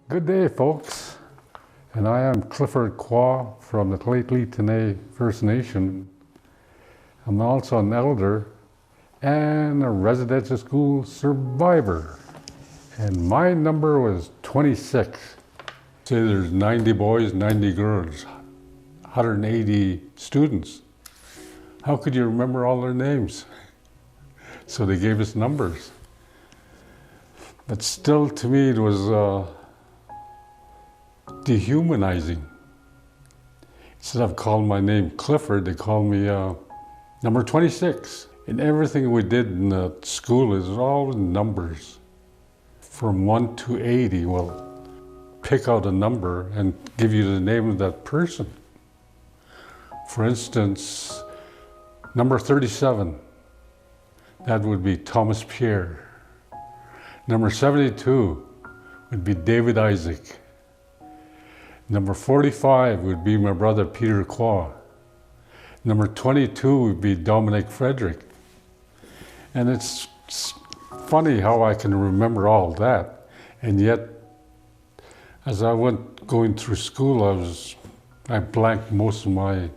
Good day, folks. And I am Clifford Qua from the Stellat'en First Nation. I'm also an elder and a residential school survivor. And my number was 26. Say there's 90 boys, 90 girls, 180 students. How could you remember all their names? So they gave us numbers. But still, to me, it was dehumanizing. Instead of calling my name Clifford, they called me number 26. And everything we did in the school is all numbers. From 1 to 80, well, pick out a number and give you the name of that person. For instance, number 37, that would be Thomas Pierre. Number 72 would be David Isaac. Number 45 would be my brother Peter Qua. Number 22 would be Dominic Frederick. And it's funny how I can remember all that. And yet, as I went going through school, I blanked most of my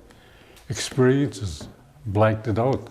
experiences, blanked it out.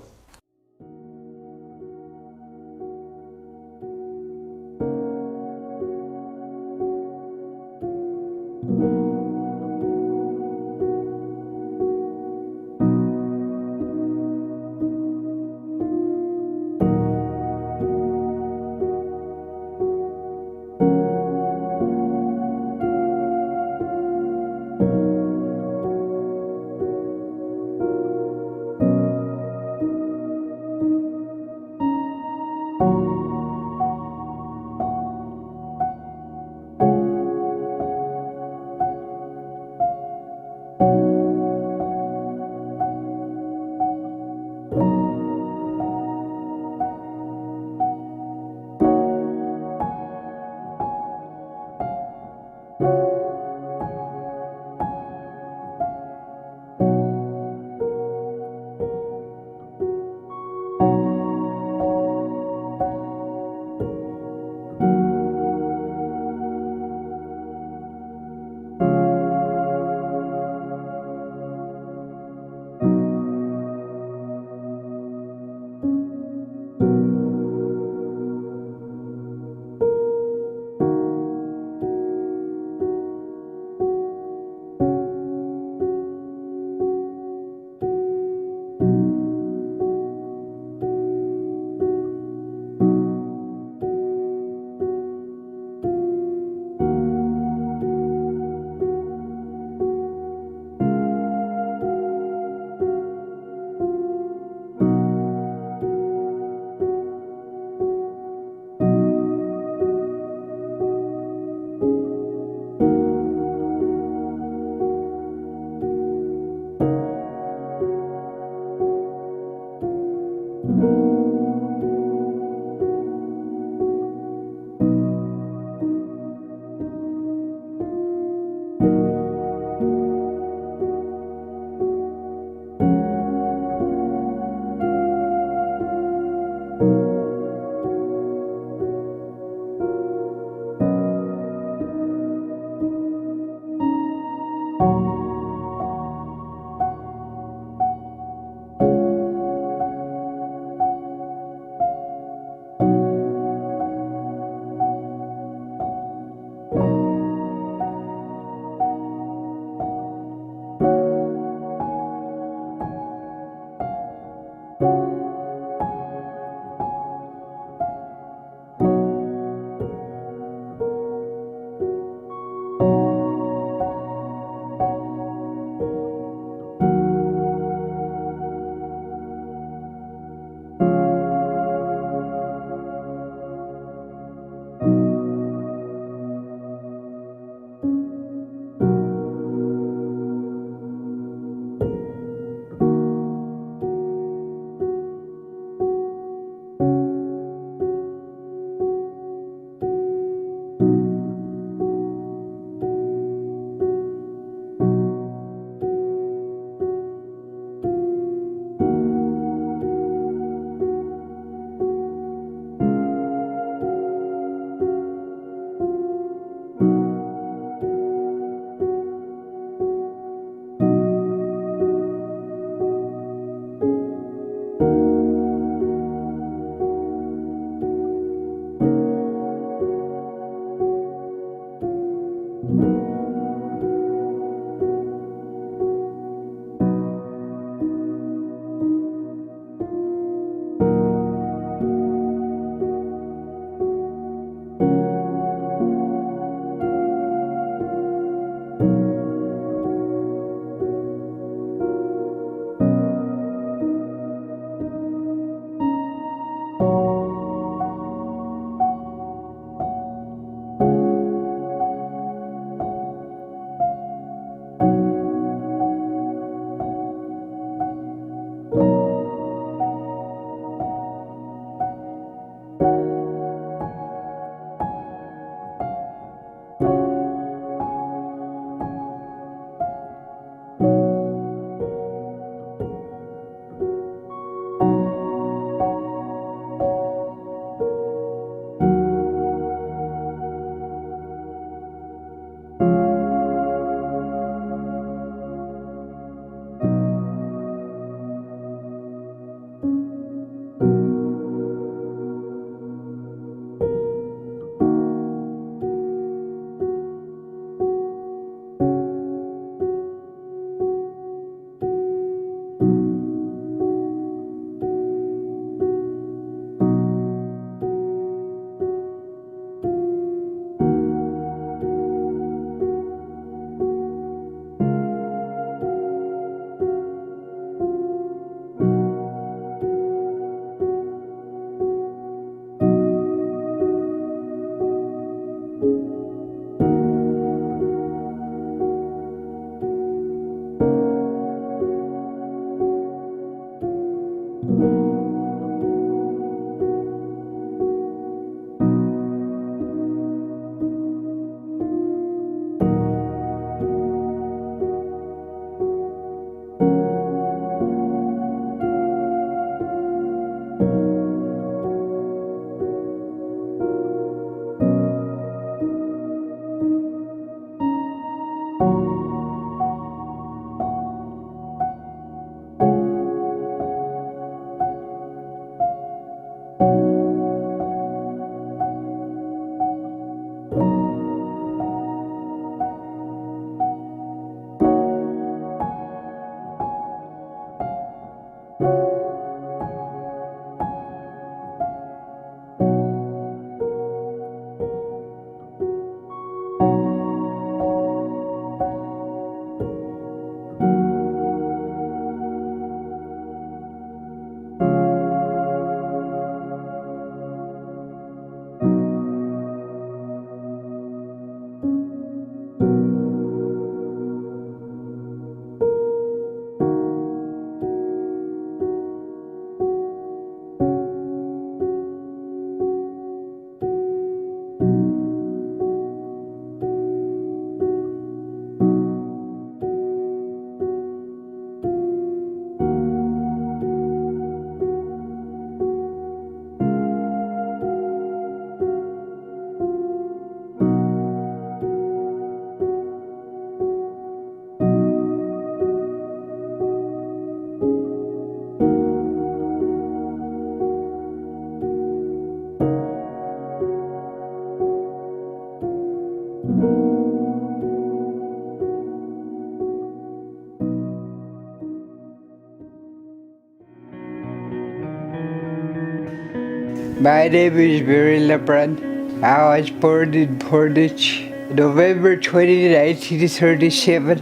My name is Mary Lebrun. I was born in Portage, November 20, 1937.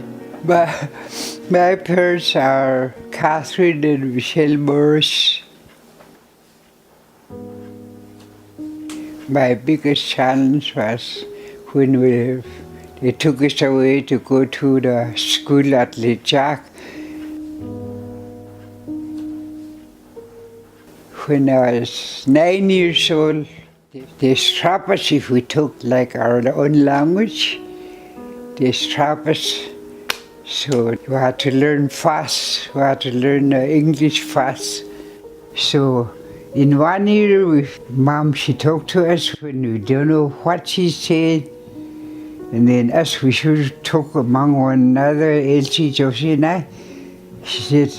My parents are Catherine and Michelle Morris. My biggest challenge was when they took us away to go to the school at Lejac. When I was 9 years old, they strapped us if we took like our own language. They strapped us, so we had to learn fast. We had to learn English fast. So in 1 year, Mom, she talked to us when we don't know what she said. And then as we should talk among one another, Elsie, Josie and I, she said,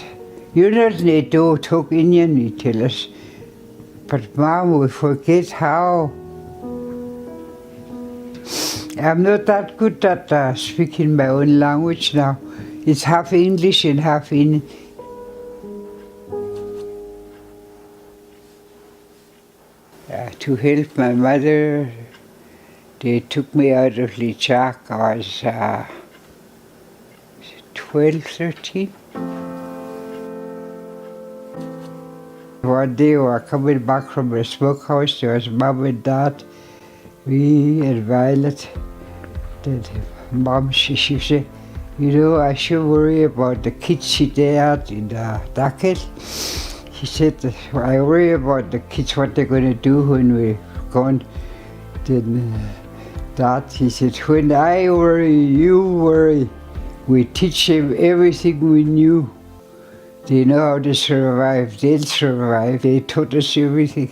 "You don't talk Indian," you tell us. But Mom, we forget how. I'm not that good at speaking my own language now. It's half English and half Indian. To help my mother, they took me out of Lejac. I was 12, 13. One day we were coming back from the smokehouse. There was Mom and Dad, me and Violet. Then Mom, she said, "You know, I should worry about the kids there in the docket." She said, "I worry about the kids, what they're going to do when we're gone." Then Dad, he said, "When I worry, you worry. We teach them everything we knew. They know how to survive. They'll survive. They taught us everything."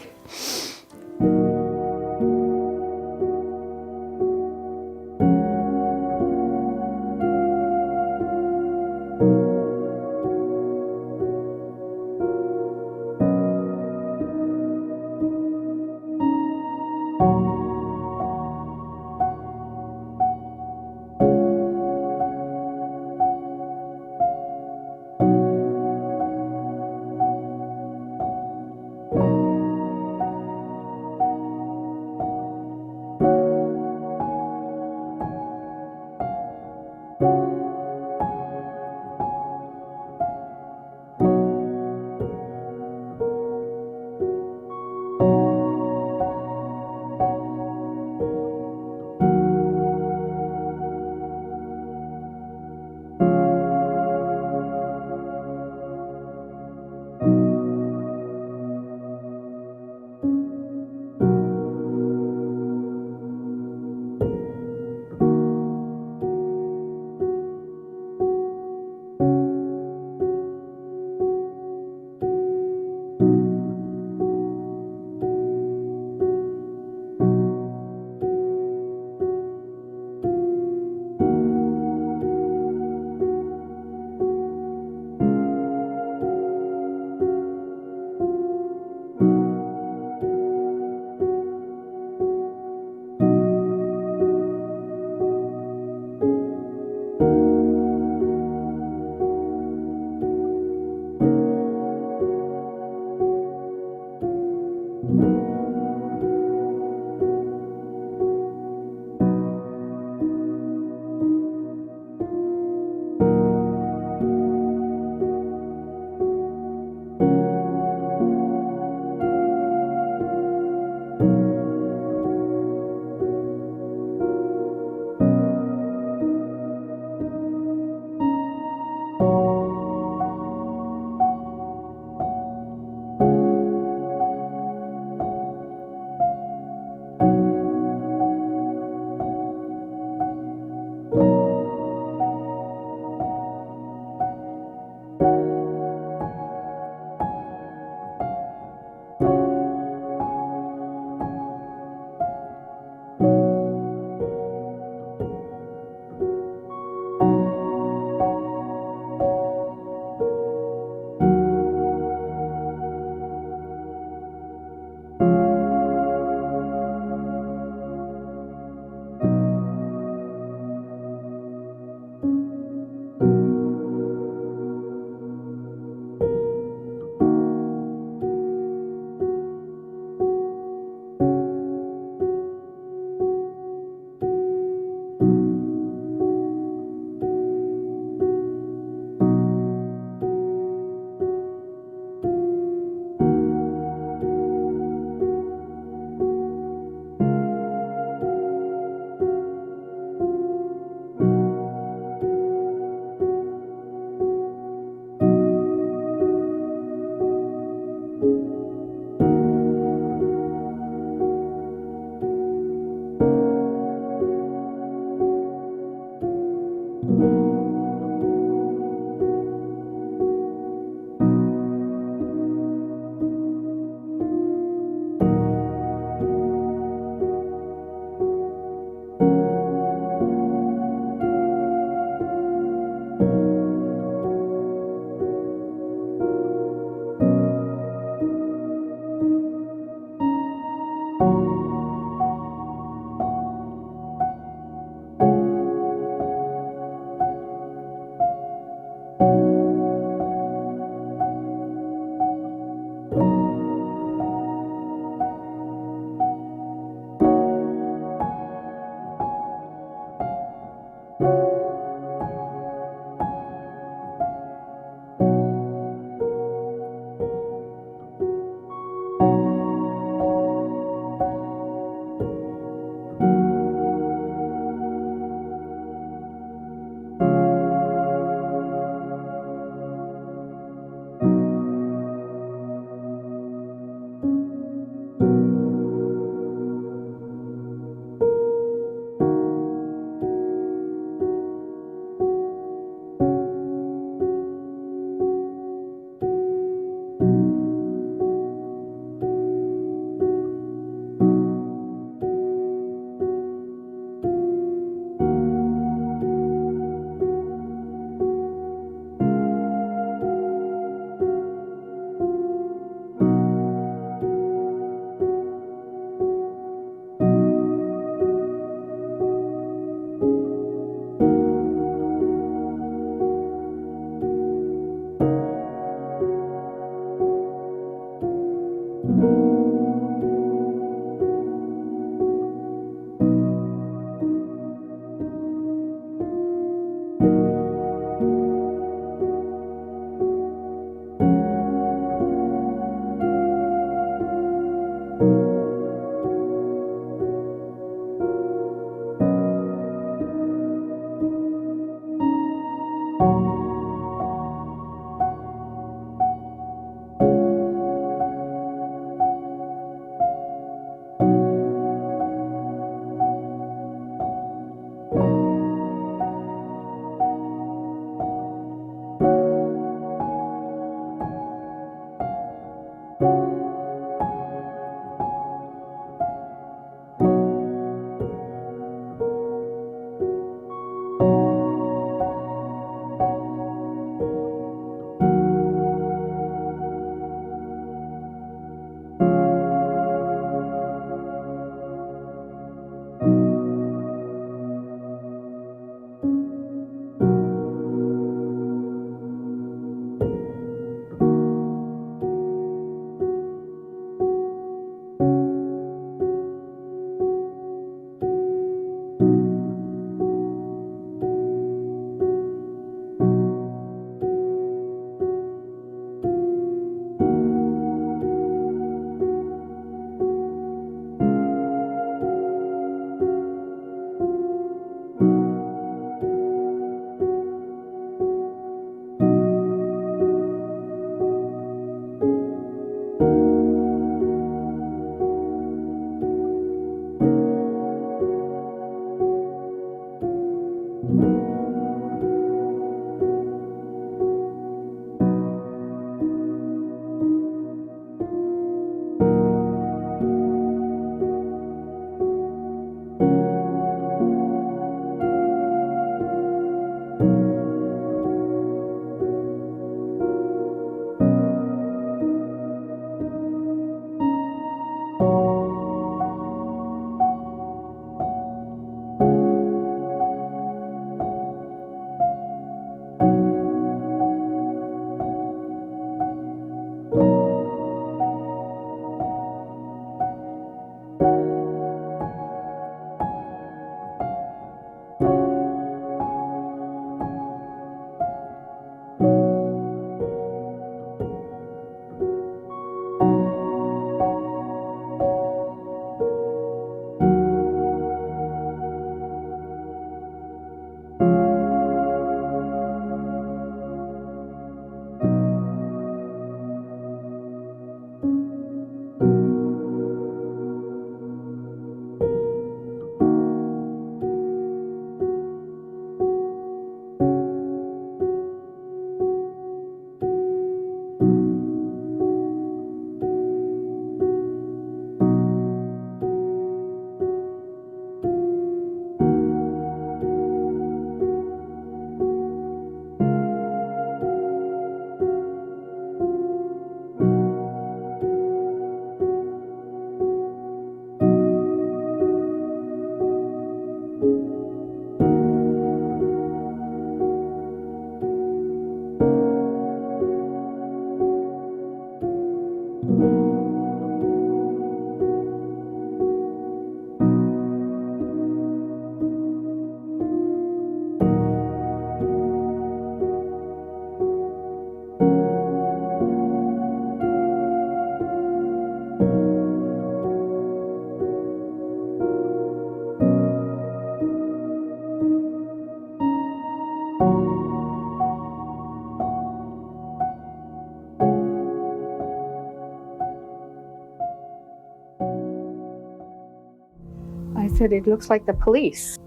said, "It looks like the police."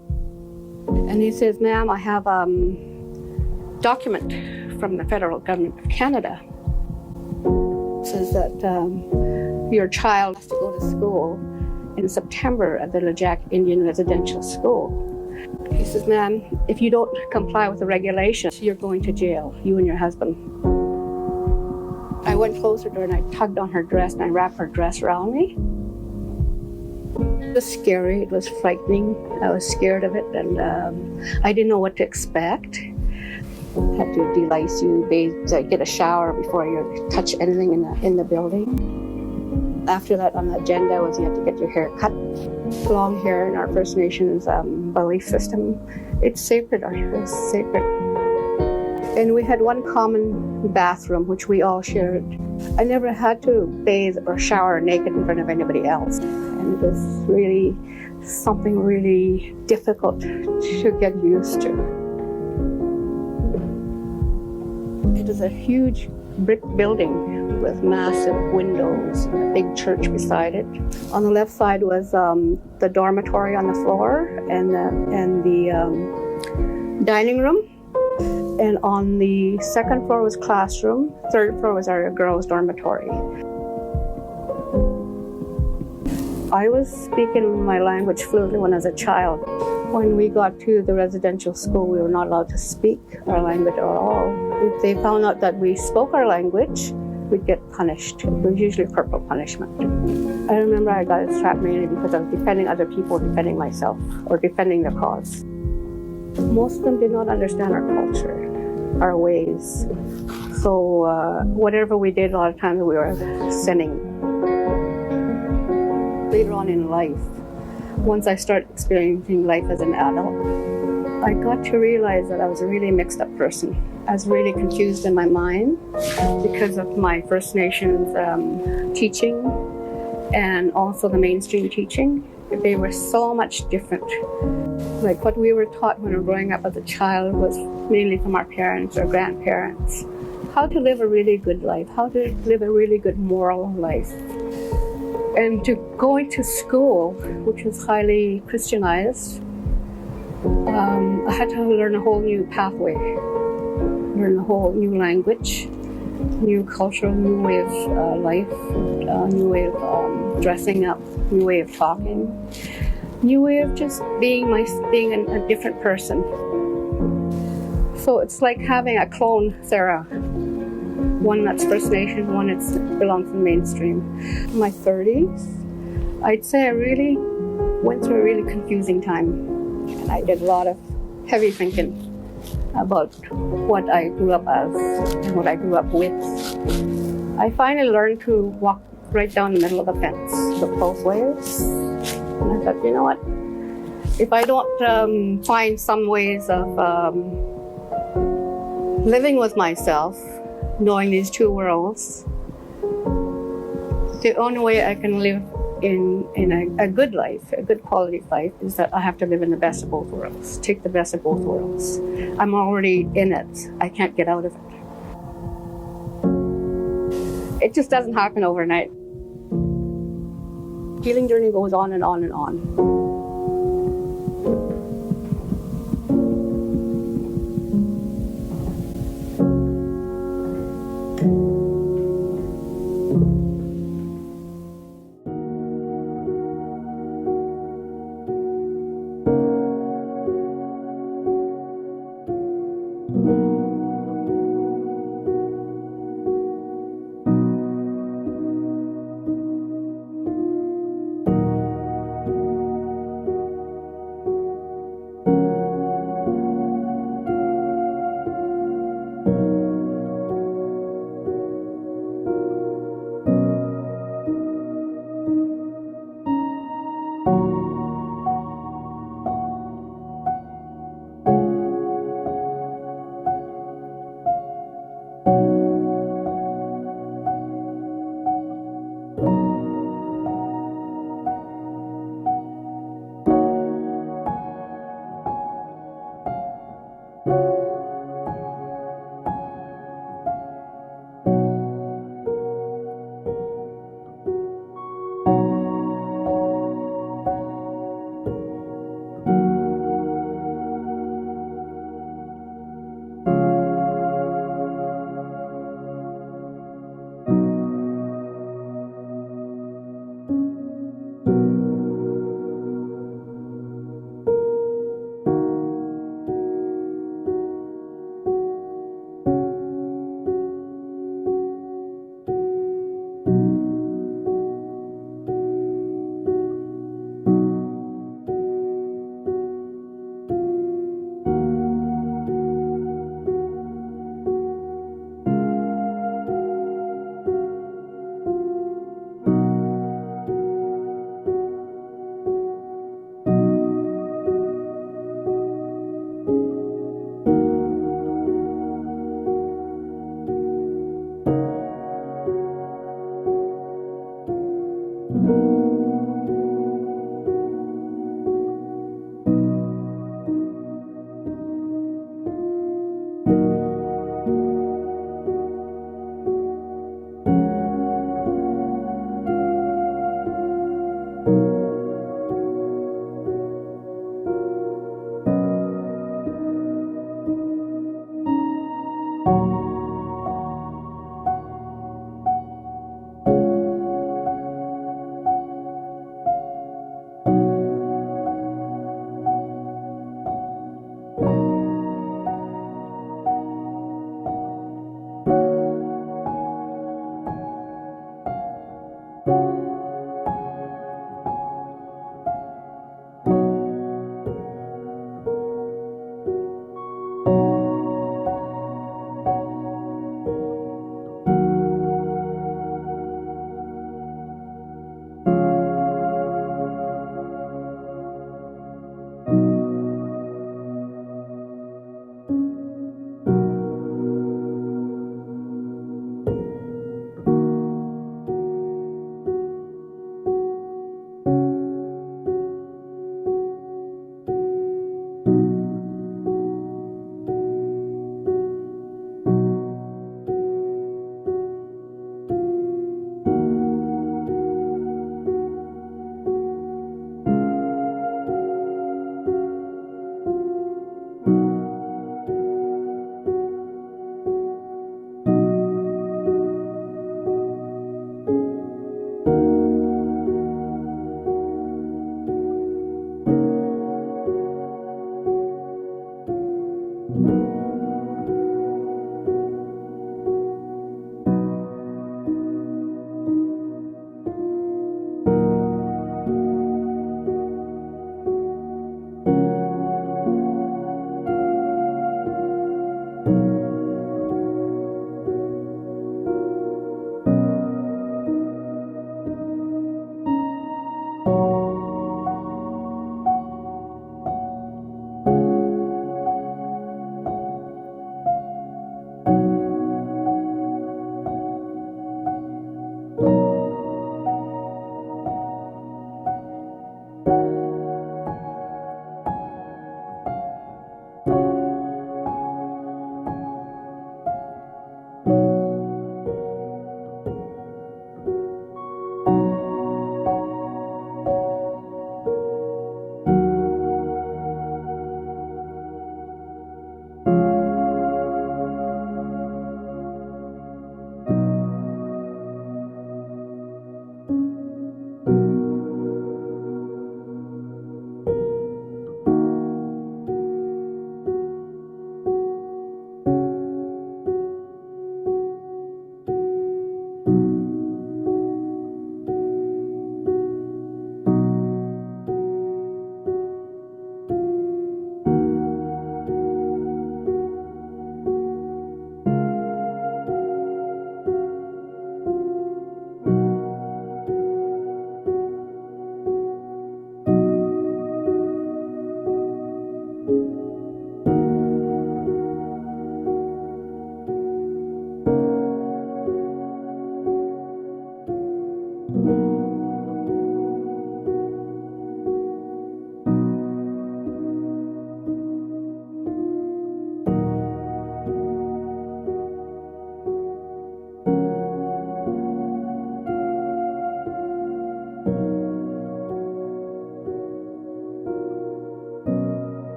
And he says, "Ma'am, I have a document from the federal government of Canada. It says that your child has to go to school in September at the Lejac Indian Residential School." He says, "Ma'am, if you don't comply with the regulations, you're going to jail, you and your husband." I went closer to her and I tugged on her dress and I wrapped her dress around me. It was scary, it was frightening. I was scared of it, and I didn't know what to expect. Had to delice you, bathe, get a shower before you touch anything in the building. After that, on the agenda was you had to get your hair cut. Long hair in our First Nations belief system, it's sacred. Our hair is sacred. And we had one common bathroom, which we all shared. I never had to bathe or shower naked in front of anybody else. And it was really something really difficult to get used to. It was a huge brick building with massive windows, a big church beside it. On the left side was the dormitory on the floor and the dining room. And on the second floor was classroom. Third floor was our girls' dormitory. I was speaking my language fluently when I was a child. When we got to the residential school, we were not allowed to speak our language at all. If they found out that we spoke our language, we'd get punished. It was usually corporal punishment. I remember I got strapped mainly because I was defending other people, defending myself, or defending the cause. Most of them did not understand our culture, our ways. So whatever we did, a lot of times we were sinning. Later on in life, once I started experiencing life as an adult, I got to realize that I was a really mixed up person. I was really confused in my mind because of my First Nations teaching and also the mainstream teaching. They were so much different. Like what we were taught when we were growing up as a child was mainly from our parents or grandparents. How to live a really good life, how to live a really good moral life. And to going to school, which was highly Christianized, I had to learn a whole new pathway, learn a whole new language, new culture, new way of life, new way of dressing up, new way of talking, new way of just being a different person. So it's like having a clone Sarah. One that's First Nation, one that belongs to the mainstream. In my 30s, I'd say I really went through a really confusing time. And I did a lot of heavy thinking about what I grew up as and what I grew up with. I finally learned to walk right down the middle of the fence, look both ways. And I thought, you know what? If I don't find some ways of living with myself, knowing these two worlds, the only way I can live in a good life, a good quality life, is that I have to live in the best of both worlds, take the best of both worlds. I'm already in it. I can't get out of it. It just doesn't happen overnight. Healing journey goes on and on and on.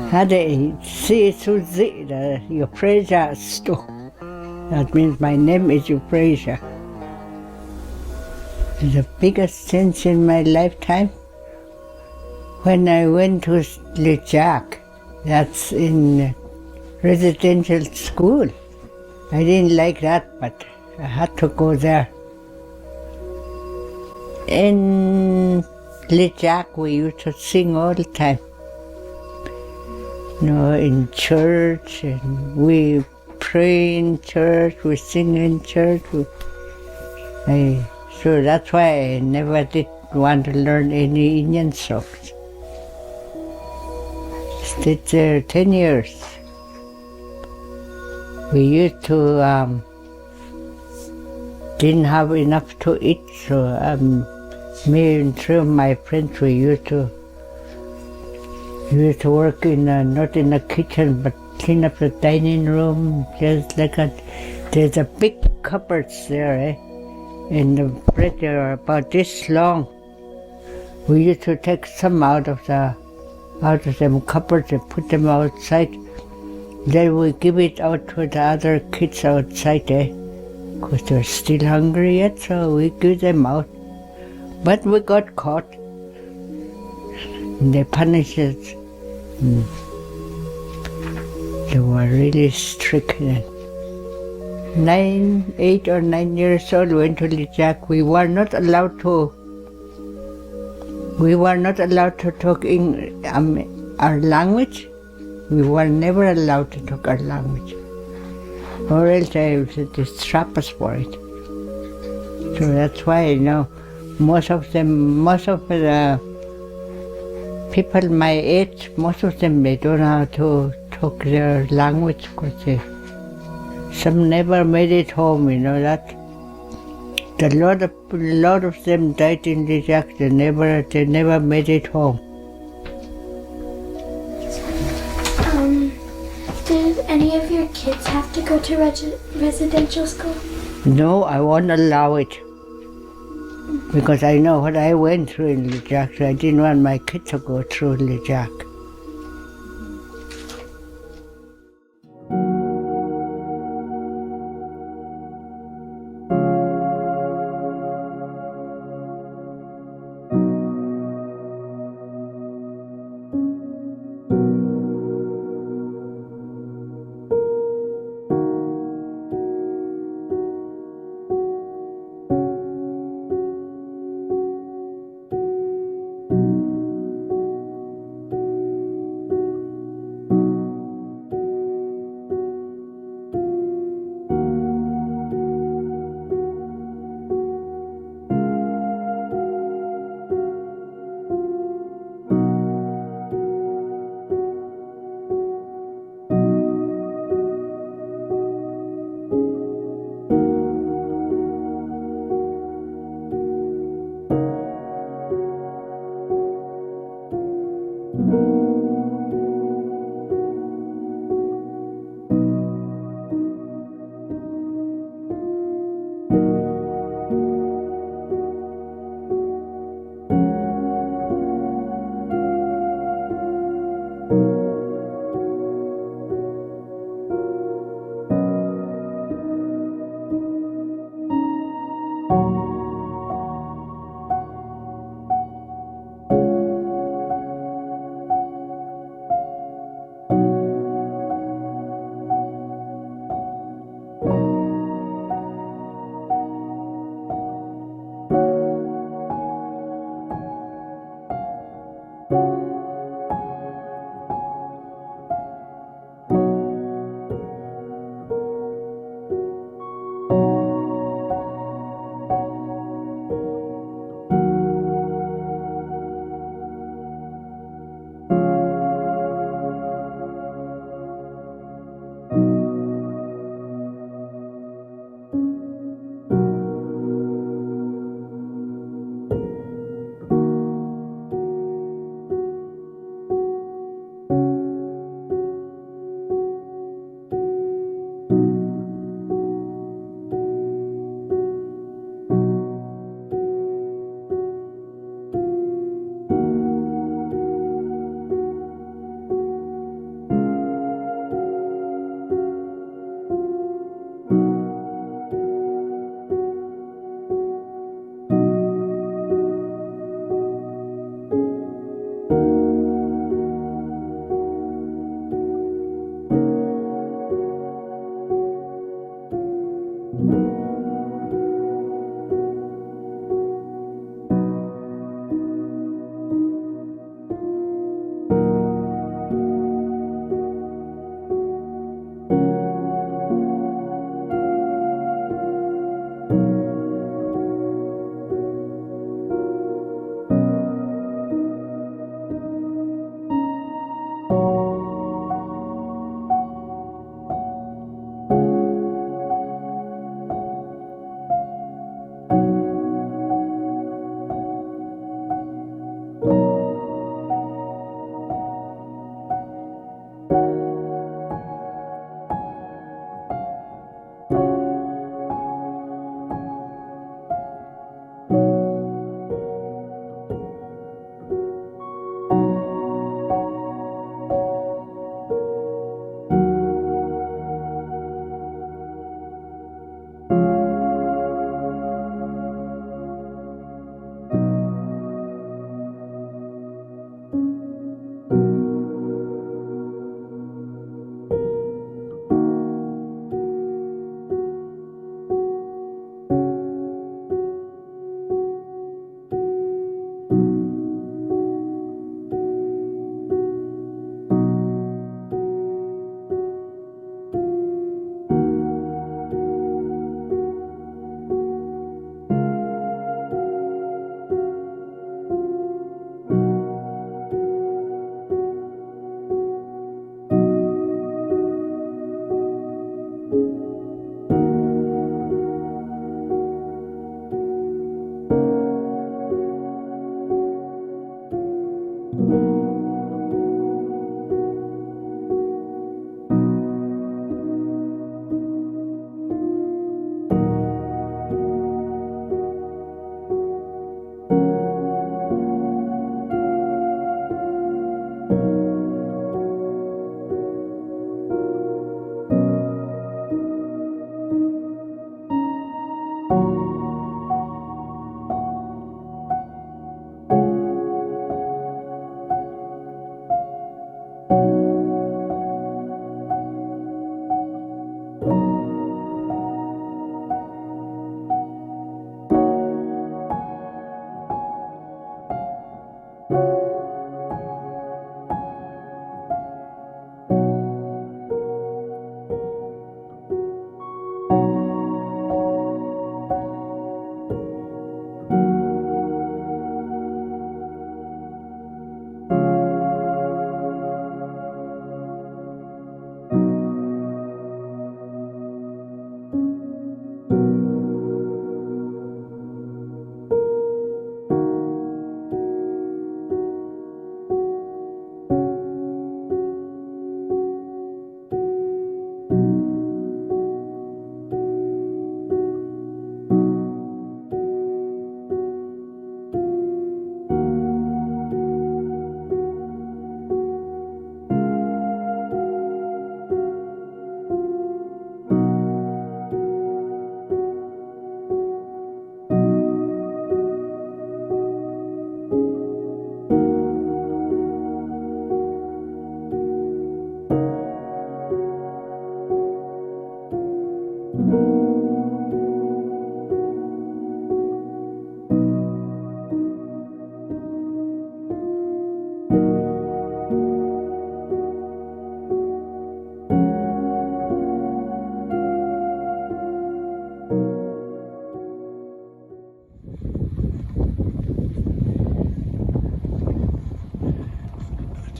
Hade see Suzy, your Fraser sto. That means my name is Fraser. The biggest change in my lifetime when I went to Lejac, that's in residential school. I didn't like that, but I had to go there. In Lejac, we used to sing all the time. You know, in church, and we pray in church, we sing in church. So that's why I never did want to learn any Indian songs. Stayed there 10 years. We used to, didn't have enough to eat, so me and three of my friends, we used to work in, not in the kitchen, but clean up the dining room, just like a, there's a big cupboards there, eh? And the bread are about this long. We used to take some out of them cupboards and put them outside. Then we give it out to the other kids outside, eh? Because they're still hungry yet, so we give them out. But we got caught. And they punished us. They were really strict then. 8 or 9 years old, went to Lejac. We were not allowed to talk our language. We were never allowed to talk our language, or else they would strap us for it. So that's why, you know, most of the people my age, most of them, they don't know how to talk their language, because some never made it home, you know that. A lot of them died in Lejac. They never made it home. Did any of your kids have to go to residential school? No, I won't allow it. Because I know what I went through in Lejac, so I didn't want my kids to go through Lejac.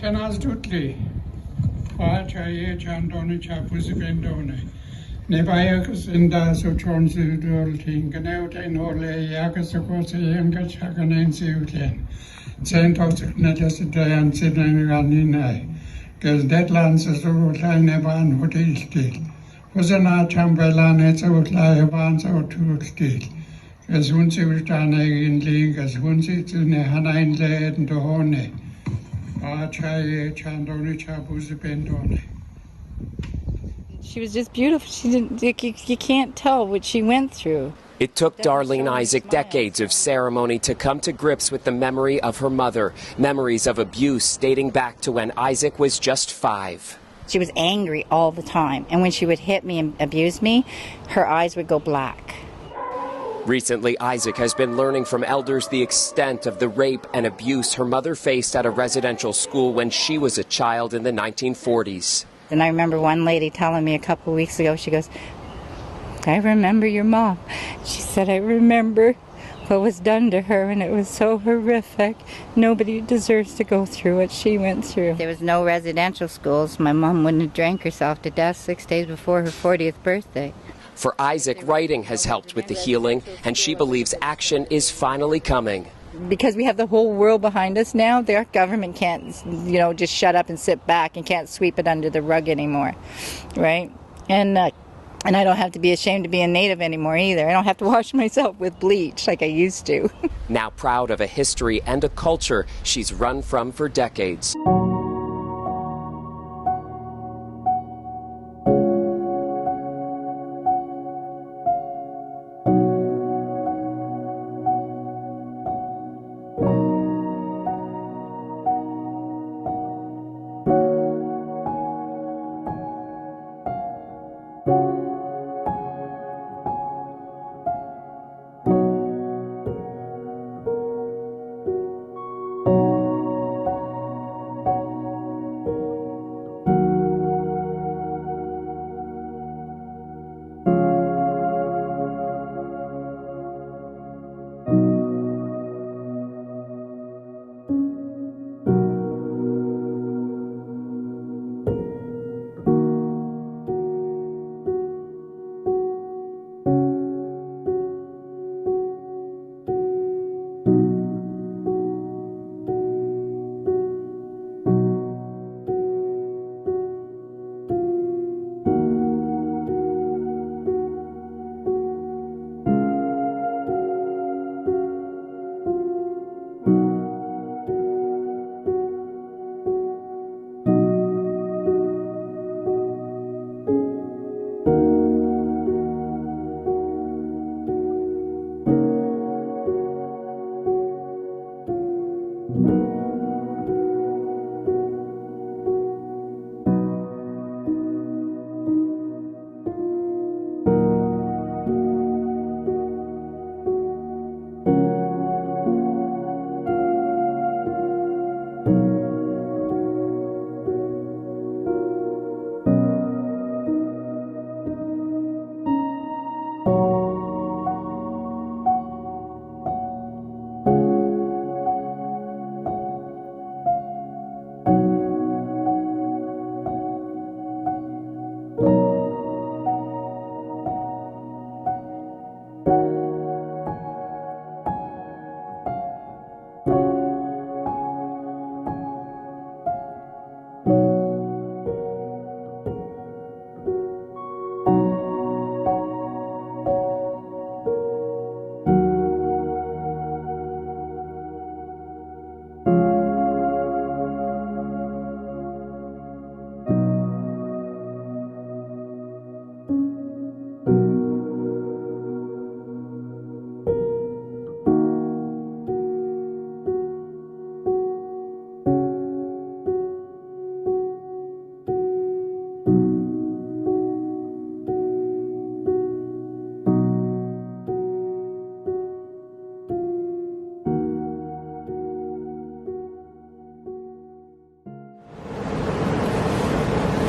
Penas Dutli, Pacha Chandoni Chapus Vendone, Nebayakas and Daso Chonsu Dulting, Ganautain Ole, Yakasakos, Yanka Chakanen Siutan, Saint Osip Netas Diane Sidney Ranina, Gas Deadlands as Outline Evan Hotel Steel, Wasana Chamberlain, it's Outline Evans out to Steel. As Hunsi Vitana in League, as Hunsi to Nehanain Led and Dohone. She was just beautiful. She didn't. You can't tell what she went through. It took Darlene Isaac decades of ceremony to come to grips with the memory of her mother, memories of abuse dating back to when Isaac was just 5. She was angry all the time, and when she would hit me and abuse me, her eyes would go black. Recently, Isaac has been learning from elders the extent of the rape and abuse her mother faced at a residential school when she was a child in the 1940s. And I remember one lady telling me a couple of weeks ago, she goes, I remember your mom. She said, I remember what was done to her, and it was so horrific. Nobody deserves to go through what she went through. There was no residential schools. My mom wouldn't have drank herself to death 6 days before her 40th birthday. For Isaac, writing has helped with the healing, and she believes action is finally coming. Because we have the whole world behind us now, their government can't, just shut up and sit back and can't sweep it under the rug anymore, right? And I don't have to be ashamed to be a Native anymore either. I don't have to wash myself with bleach like I used to. Now proud of a history and a culture she's run from for decades.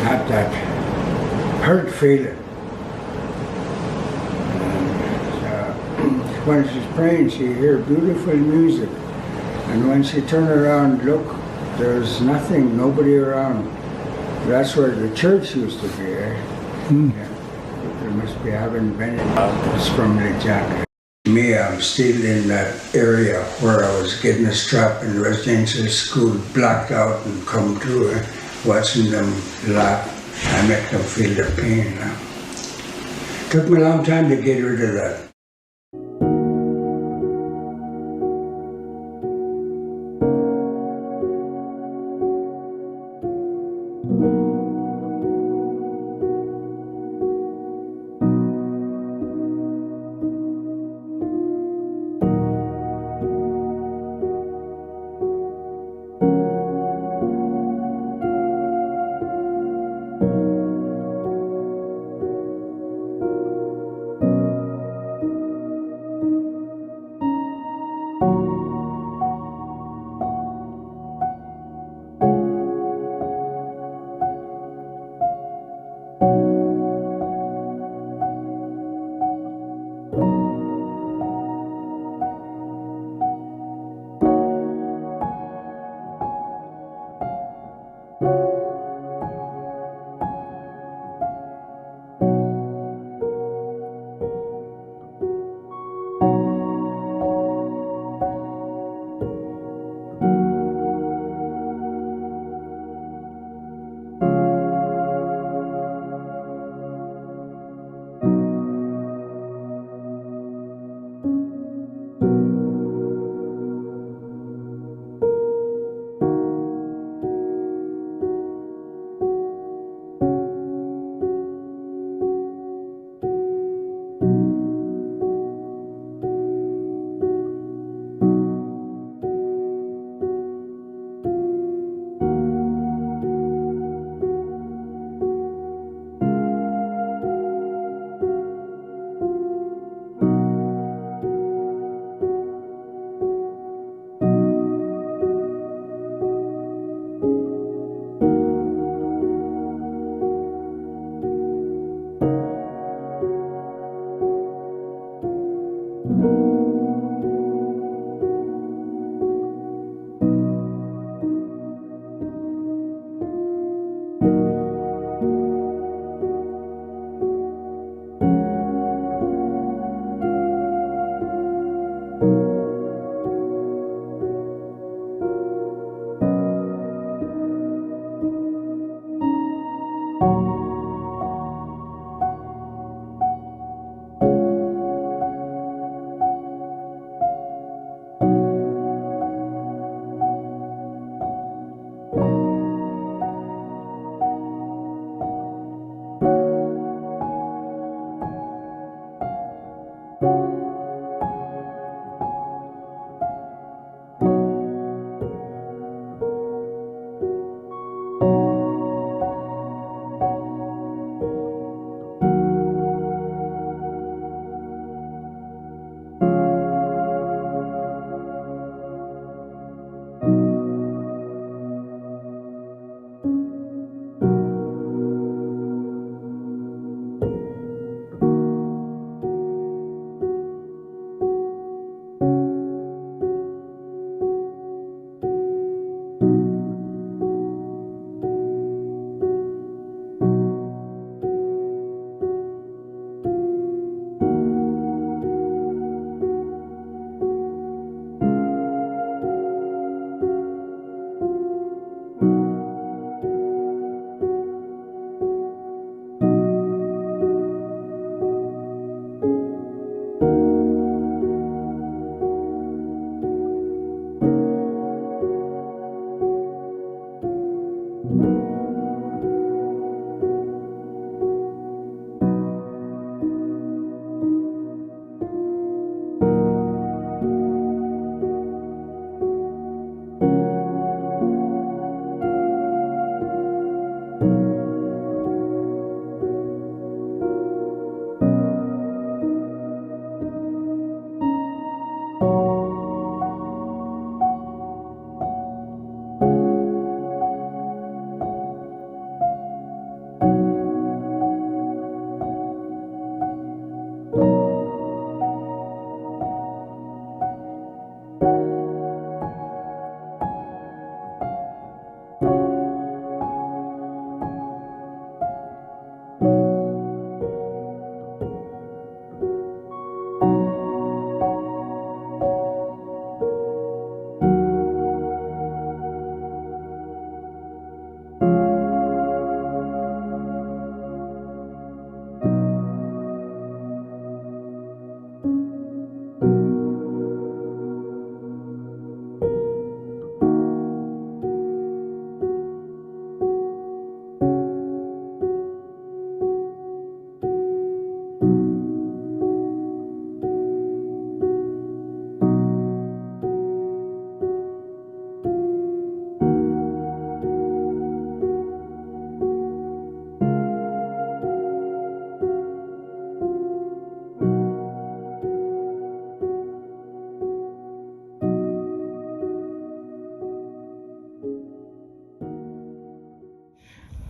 Had that hurt feeling. And when she's praying, she hear beautiful music. And when she turn around and look, There's nothing, nobody around. That's where the church used to be, eh? Yeah. There must be, I haven't been in. It's from Lejac. Me, I'm still in that area where I was getting a strap in residential school, blacked out and come to watching them laugh. I make them feel the pain now. Took me a long time to get rid of that.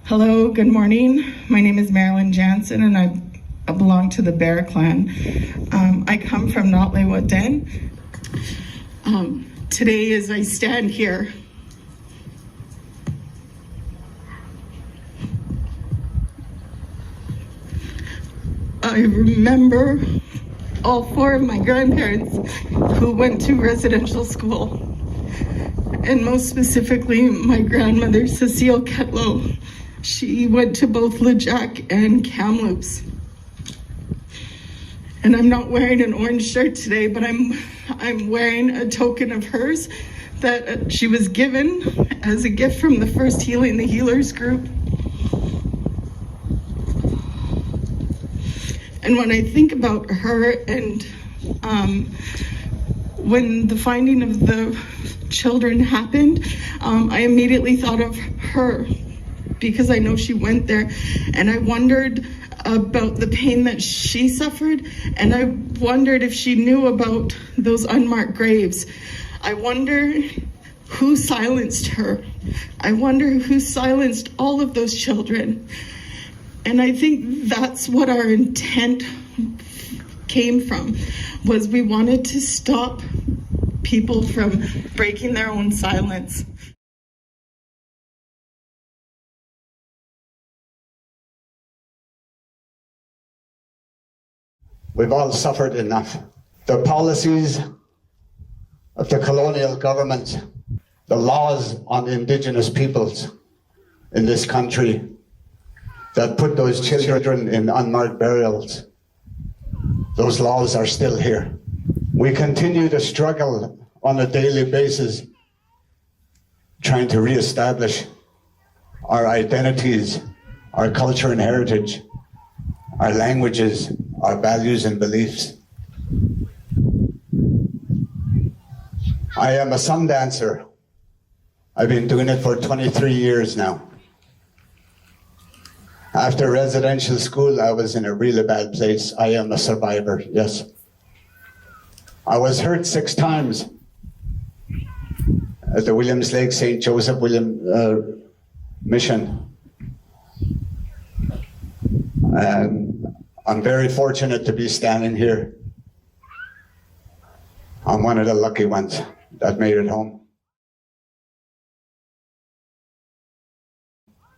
Hello, good morning. My name is Marilyn Jansen and I belong to the Bear Clan. I come from Nadleh Whut'en. Today as I stand here, I remember all four of my grandparents who went to residential school. And most specifically, my grandmother, Cecile Ketlow. She went to both Lejac and Kamloops. And I'm not wearing an orange shirt today, but I'm wearing a token of hers that she was given as a gift from the First Healing the Healers group. And when I think about her and when the finding of the children happened, I immediately thought of her because I know she went there, and I wondered about the pain that she suffered, and I wondered if she knew about those unmarked graves. I wonder who silenced her. I wonder who silenced all of those children. And I think that's what our intent came from, was we wanted to stop people from breaking their own silence. We've all suffered enough. The policies of the colonial government, the laws on Indigenous peoples in this country that put those children in unmarked burials, those laws are still here. We continue to struggle on a daily basis, trying to reestablish our identities, our culture and heritage, our languages, our values and beliefs. I am a sun dancer. I've been doing it for 23 years now. After residential school, I was in a really bad place. I am a survivor, yes. I was hurt 6 times at the Williams Lake St. Joseph William Mission. And I'm very fortunate to be standing here. I'm one of the lucky ones that made it home.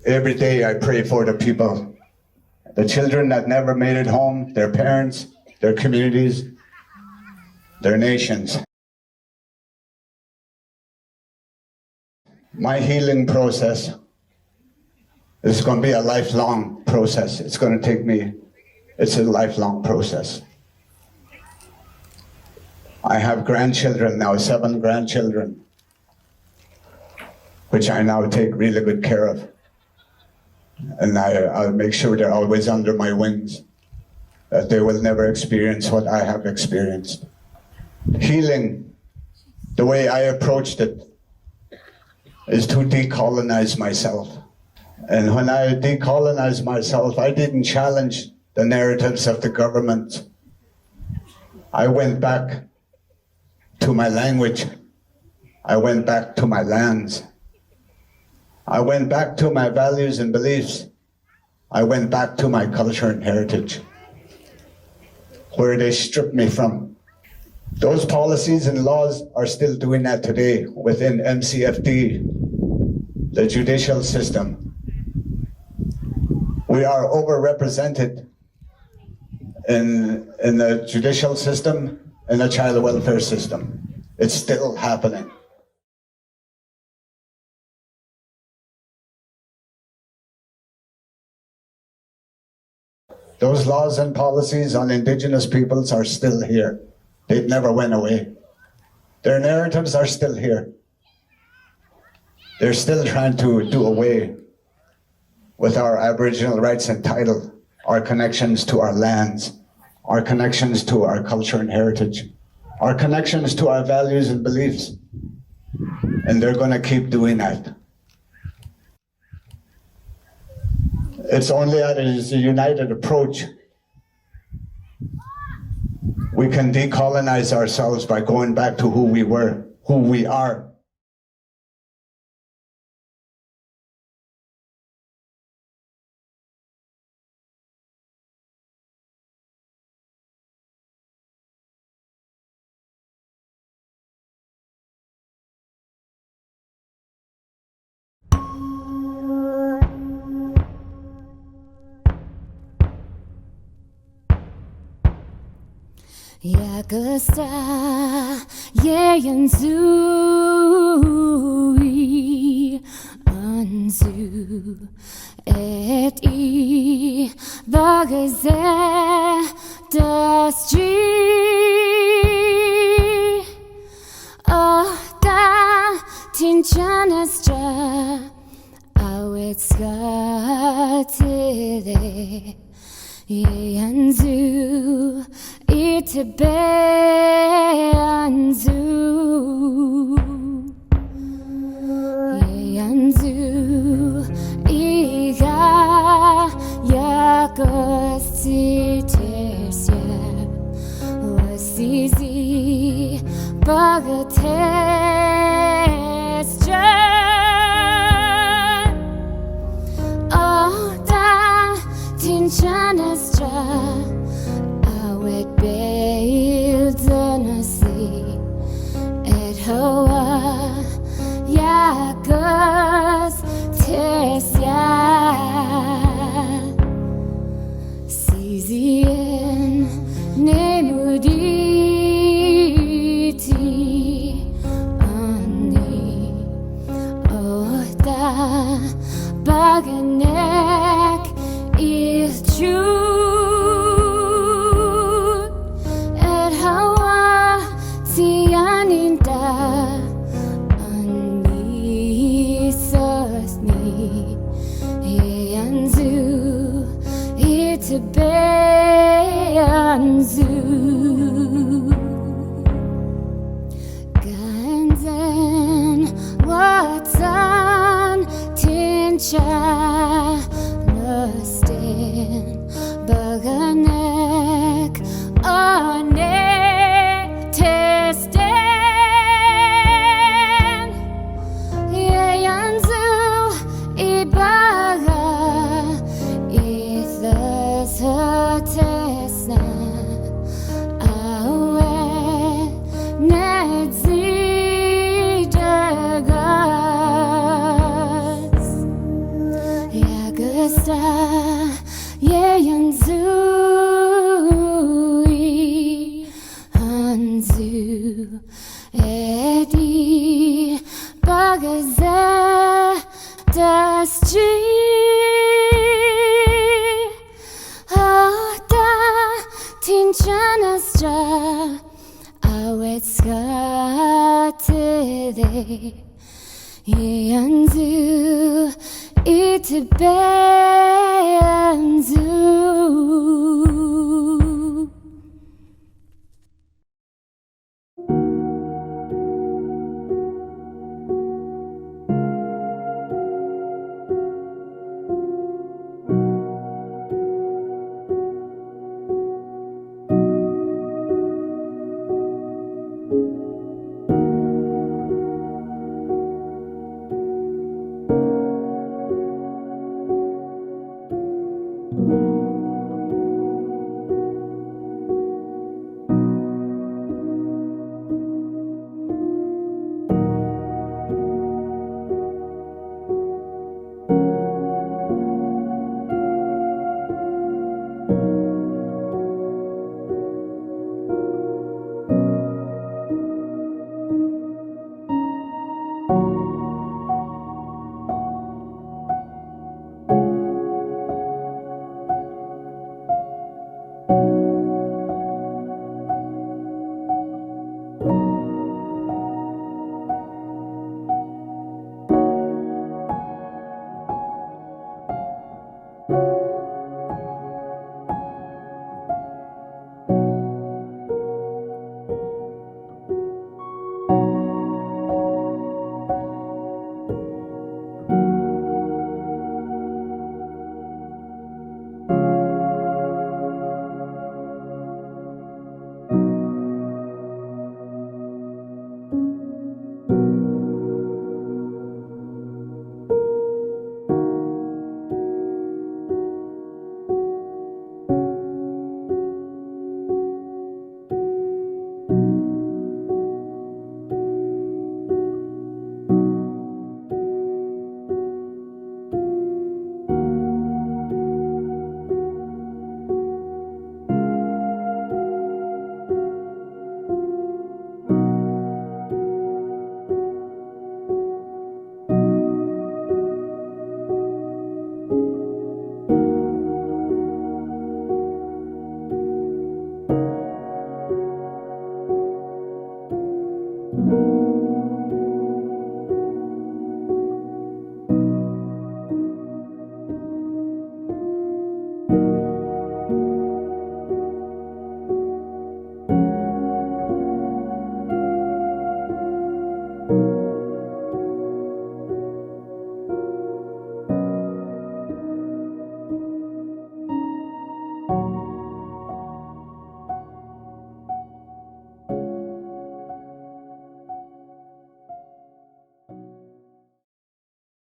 Every day I pray for the people, the children that never made it home, their parents, their communities, their nations. My healing process is going to be a lifelong process. It's going to take me, it's a lifelong process. I have grandchildren now, 7 grandchildren, which I now take really good care of. And I'll make sure they're always under my wings, that they will never experience what I have experienced. Healing, the way I approached it, is to decolonize myself. And when I decolonized myself, I didn't challenge the narratives of the government. I went back to my language. I went back to my lands. I went back to my values and beliefs. I went back to my culture and heritage, where they stripped me from. Those policies and laws are still doing that today within MCFD, the judicial system. We are overrepresented in the judicial system and the child welfare system. It's still happening. Those laws and policies on Indigenous peoples are still here. They never went away. Their narratives are still here. They're still trying to do away with our Aboriginal rights and title, our connections to our lands, our connections to our culture and heritage, our connections to our values and beliefs. And they're going to keep doing that. It's only as a united approach we can decolonize ourselves by going back to who we were, who we are. Yakasta Yeyanzui Anzu Et I Bagaze Dasji Da Tinchanastra Awetskatide Yeyanzu Itabe Anzu Yeyanzu Iga Yakostitesya Wasizi Bagatesja Oda Tinchanastra Awet Beildanasi Et Hoa Yakos Tesya Sizien Nemuditi Ani Oda Baganek is true at Hawa Tianinda Ani Sosni Yanzu Itabe Anzu Ganzen Watan Tincha Nustin Baganek Ane Testen Yeyanzu Ibaga Ithas Hotesna Awe Nedzi Dagas Yagasta Yeyanzui Hanzu Edi Bagaze Dasji Oda Tinchanastra Awetskatide Yeyanzu Itabe Anzu